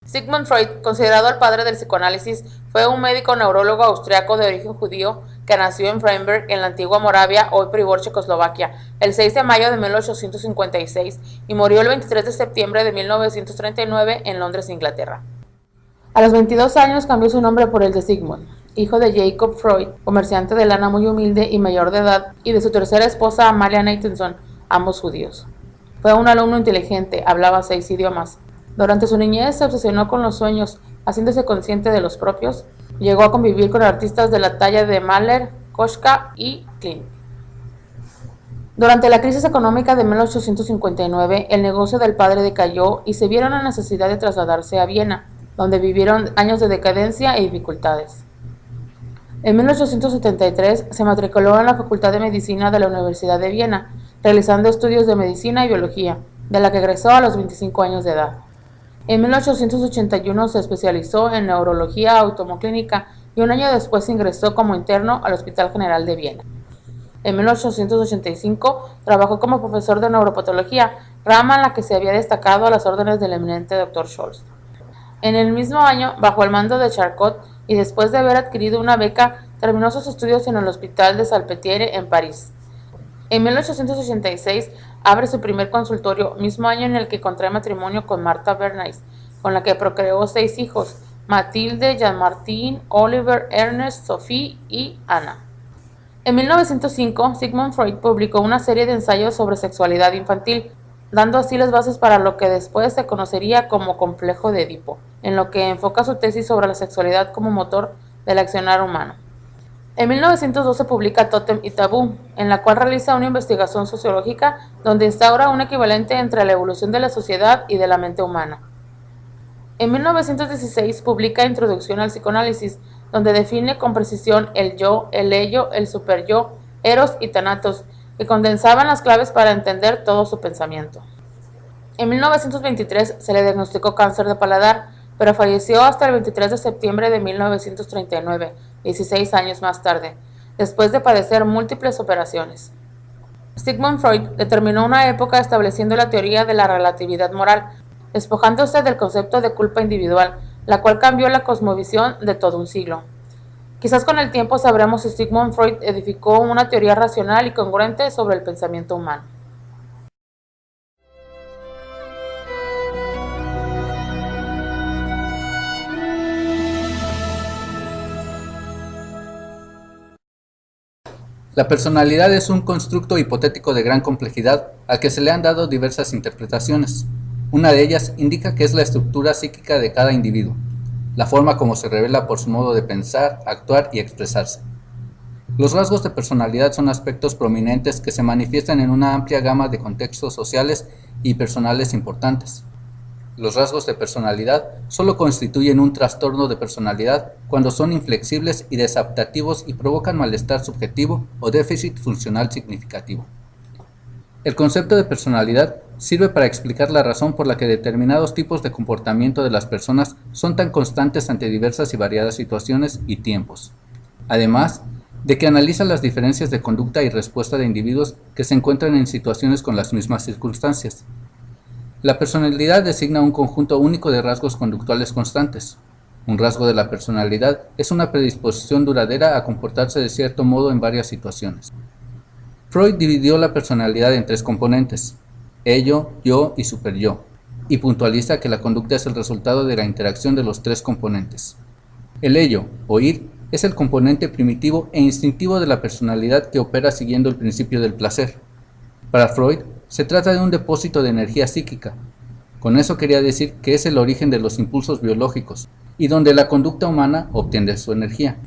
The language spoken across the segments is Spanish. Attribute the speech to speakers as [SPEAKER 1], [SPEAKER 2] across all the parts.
[SPEAKER 1] Sigmund Freud, considerado el padre del psicoanálisis, fue un médico neurólogo austriaco de origen judío que nació en Freiberg, en la antigua Moravia, hoy Pribor, Checoslovaquia, el 6 de mayo de 1856 y murió el 23 de septiembre de 1939 en Londres, Inglaterra. A los 22 años cambió su nombre por el de Sigmund, hijo de Jacob Freud, comerciante de lana muy humilde y mayor de edad, y de su tercera esposa Amalia Nathanson, ambos judíos. Fue un alumno inteligente, hablaba 6 idiomas. Durante su niñez se obsesionó con los sueños, haciéndose consciente de los propios. Llegó a convivir con artistas de la talla de Mahler, Koschka y Klimt. Durante la crisis económica de 1859, el negocio del padre decayó y se vieron la necesidad de trasladarse a Viena, donde vivieron años de decadencia y dificultades. En 1873 se matriculó en la Facultad de Medicina de la Universidad de Viena, realizando estudios de medicina y biología, de la que egresó a los 25 años de edad. En 1881 se especializó en neurología automoclínica y un año después ingresó como interno al Hospital General de Viena. En 1885 trabajó como profesor de neuropatología, rama en la que se había destacado a las órdenes del eminente Dr. Scholz. En el mismo año, bajo el mando de Charcot y después de haber adquirido una beca, terminó sus estudios en el Hospital de Salpêtrière en París. En 1886 abre su primer consultorio, mismo año en el que contrae matrimonio con Martha Bernays, con la que procreó 6 hijos: Mathilde, Jean-Martin, Oliver, Ernest, Sophie y Anna. En 1905, Sigmund Freud publicó una serie de ensayos sobre sexualidad infantil, dando así las bases para lo que después se conocería como complejo de Edipo, en lo que enfoca su tesis sobre la sexualidad como motor del accionar humano. En 1912 publica Tótem y Tabú, en la cual realiza una investigación sociológica donde instaura un equivalente entre la evolución de la sociedad y de la mente humana. En 1916 publica Introducción al psicoanálisis, donde define con precisión el yo, el ello, el superyo, eros y thanatos, que condensaban las claves para entender todo su pensamiento. En 1923 se le diagnosticó cáncer de paladar, pero falleció hasta el 23 de septiembre de 1939, 16 años más tarde, después de padecer múltiples operaciones. Sigmund Freud determinó una época estableciendo la teoría de la relatividad moral, despojándose del concepto de culpa individual, la cual cambió la cosmovisión de todo un siglo. Quizás con el tiempo sabremos si Sigmund Freud edificó una teoría racional y congruente sobre el pensamiento humano.
[SPEAKER 2] La personalidad es un constructo hipotético de gran complejidad al que se le han dado diversas interpretaciones. Una de ellas indica que es la estructura psíquica de cada individuo, la forma como se revela por su modo de pensar, actuar y expresarse. Los rasgos de personalidad son aspectos prominentes que se manifiestan en una amplia gama de contextos sociales y personales importantes. Los rasgos de personalidad solo constituyen un trastorno de personalidad cuando son inflexibles y desadaptativos y provocan malestar subjetivo o déficit funcional significativo. El concepto de personalidad sirve para explicar la razón por la que determinados tipos de comportamiento de las personas son tan constantes ante diversas y variadas situaciones y tiempos. Además, de que analiza las diferencias de conducta y respuesta de individuos que se encuentran en situaciones con las mismas circunstancias. La personalidad designa un conjunto único de rasgos conductuales constantes. Un rasgo de la personalidad es una predisposición duradera a comportarse de cierto modo en varias situaciones. Freud dividió la personalidad en 3 componentes: ello, yo y superyo, y puntualiza que la conducta es el resultado de la interacción de los 3 componentes. El ello, o ir, es el componente primitivo e instintivo de la personalidad que opera siguiendo el principio del placer. Para Freud, se trata de un depósito de energía psíquica. Con eso quería decir que es el origen de los impulsos biológicos y donde la conducta humana obtiene su energía.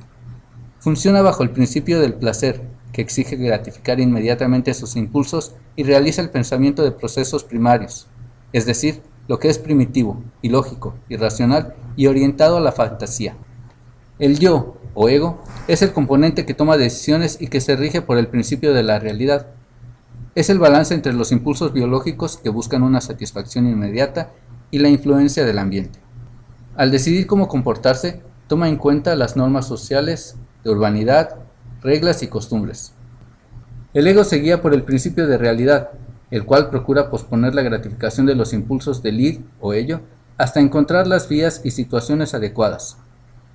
[SPEAKER 2] Funciona bajo el principio del placer, que exige gratificar inmediatamente sus impulsos y realiza el pensamiento de procesos primarios, es decir, lo que es primitivo, ilógico, irracional y orientado a la fantasía. El yo, o ego, es el componente que toma decisiones y que se rige por el principio de la realidad. Es el balance entre los impulsos biológicos que buscan una satisfacción inmediata y la influencia del ambiente. Al decidir cómo comportarse, toma en cuenta las normas sociales, de urbanidad, reglas y costumbres. El ego se guía por el principio de realidad, el cual procura posponer la gratificación de los impulsos del ir o ello hasta encontrar las vías y situaciones adecuadas.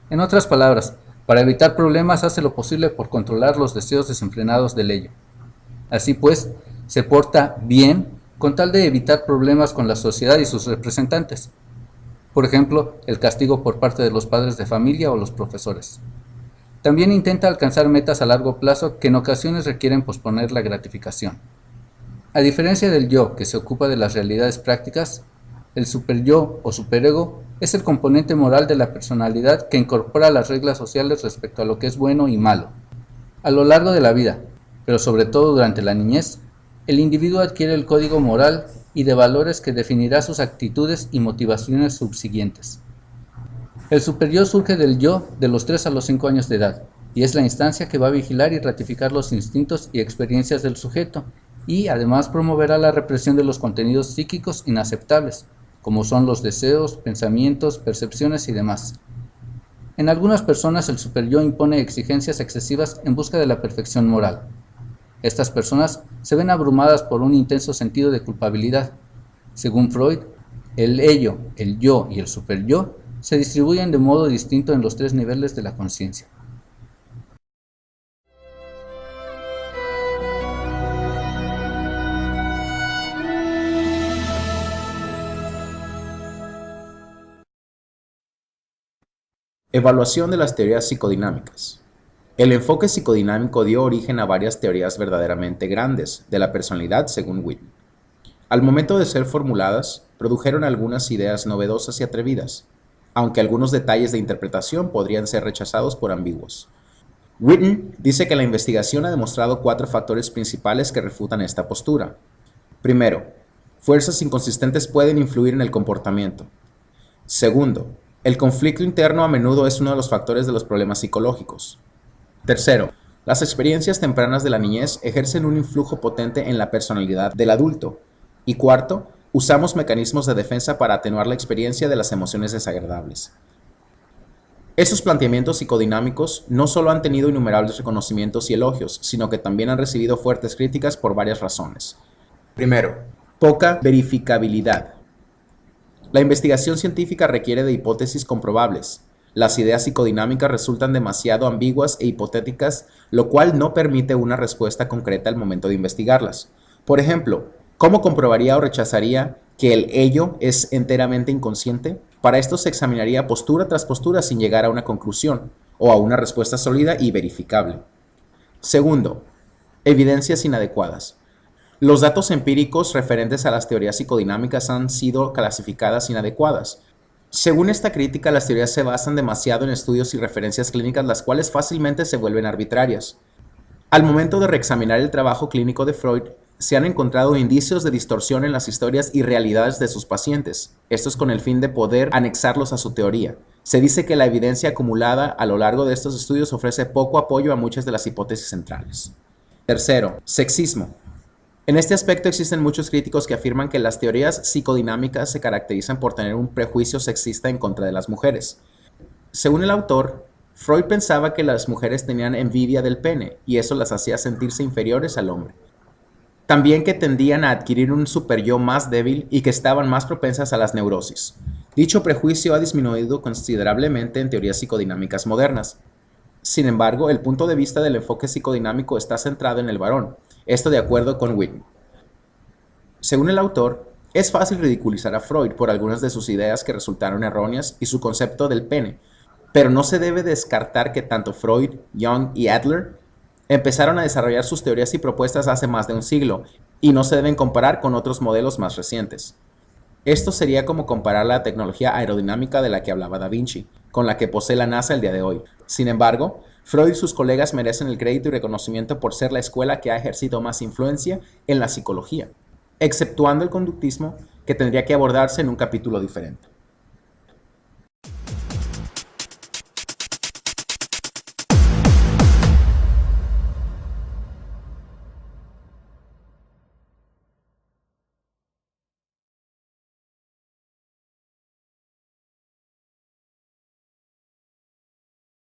[SPEAKER 2] En otras palabras, para evitar problemas hace lo posible por controlar los deseos desenfrenados del ello. Así pues, se porta bien con tal de evitar problemas con la sociedad y sus representantes. Por ejemplo, el castigo por parte de los padres de familia o los profesores. También intenta alcanzar metas a largo plazo que en ocasiones requieren posponer la gratificación. A diferencia del yo que se ocupa de las realidades prácticas, el superyo o superego es el componente moral de la personalidad que incorpora las reglas sociales respecto a lo que es bueno y malo. A lo largo de la vida, pero sobre todo durante la niñez, el individuo adquiere el código moral y de valores que definirá sus actitudes y motivaciones subsiguientes. El superyo surge del yo de los 3 a los 5 años de edad, y es la instancia que va a vigilar y ratificar los instintos y experiencias del sujeto, y además promoverá la represión de los contenidos psíquicos inaceptables, como son los deseos, pensamientos, percepciones y demás. En algunas personas el superyo impone exigencias excesivas en busca de la perfección moral. Estas personas se ven abrumadas por un intenso sentido de culpabilidad. Según Freud, el ello, el yo y el superyo se distribuyen de modo distinto en los 3 niveles de la conciencia.
[SPEAKER 3] Evaluación de las teorías psicodinámicas. El enfoque psicodinámico dio origen a varias teorías verdaderamente grandes de la personalidad según Whitman. Al momento de ser formuladas, produjeron algunas ideas novedosas y atrevidas, aunque algunos detalles de interpretación podrían ser rechazados por ambiguos. Whitman dice que la investigación ha demostrado 4 factores principales que refutan esta postura. Primero, fuerzas inconsistentes pueden influir en el comportamiento. Segundo, el conflicto interno a menudo es uno de los factores de los problemas psicológicos. Tercero, las experiencias tempranas de la niñez ejercen un influjo potente en la personalidad del adulto. Y cuarto, usamos mecanismos de defensa para atenuar la experiencia de las emociones desagradables. Esos planteamientos psicodinámicos no solo han tenido innumerables reconocimientos y elogios, sino que también han recibido fuertes críticas por varias razones. Primero, poca verificabilidad. La investigación científica requiere de hipótesis comprobables. Las ideas psicodinámicas resultan demasiado ambiguas e hipotéticas, lo cual no permite una respuesta concreta al momento de investigarlas. Por ejemplo, ¿cómo comprobaría o rechazaría que el ello es enteramente inconsciente? Para esto se examinaría postura tras postura sin llegar a una conclusión o a una respuesta sólida y verificable. Segundo, evidencias inadecuadas. Los datos empíricos referentes a las teorías psicodinámicas han sido clasificadas inadecuadas. Según esta crítica, las teorías se basan demasiado en estudios y referencias clínicas, las cuales fácilmente se vuelven arbitrarias. Al momento de reexaminar el trabajo clínico de Freud, se han encontrado indicios de distorsión en las historias y realidades de sus pacientes. Esto es con el fin de poder anexarlos a su teoría. Se dice que la evidencia acumulada a lo largo de estos estudios ofrece poco apoyo a muchas de las hipótesis centrales. Tercero, sexismo. En este aspecto existen muchos críticos que afirman que las teorías psicodinámicas se caracterizan por tener un prejuicio sexista en contra de las mujeres. Según el autor, Freud pensaba que las mujeres tenían envidia del pene y eso las hacía sentirse inferiores al hombre. También que tendían a adquirir un superyo más débil y que estaban más propensas a las neurosis. Dicho prejuicio ha disminuido considerablemente en teorías psicodinámicas modernas. Sin embargo, el punto de vista del enfoque psicodinámico está centrado en el varón, esto de acuerdo con Whitman. Según el autor, es fácil ridiculizar a Freud por algunas de sus ideas que resultaron erróneas y su concepto del pene, pero no se debe descartar que tanto Freud, Jung y Adler empezaron a desarrollar sus teorías y propuestas hace más de un siglo y no se deben comparar con otros modelos más recientes. Esto sería como comparar la tecnología aerodinámica de la que hablaba Da Vinci, con la que posee la NASA el día de hoy. Sin embargo, Freud y sus colegas merecen el crédito y reconocimiento por ser la escuela que ha ejercido más influencia en la psicología, exceptuando el conductismo, que tendría que abordarse en un capítulo diferente.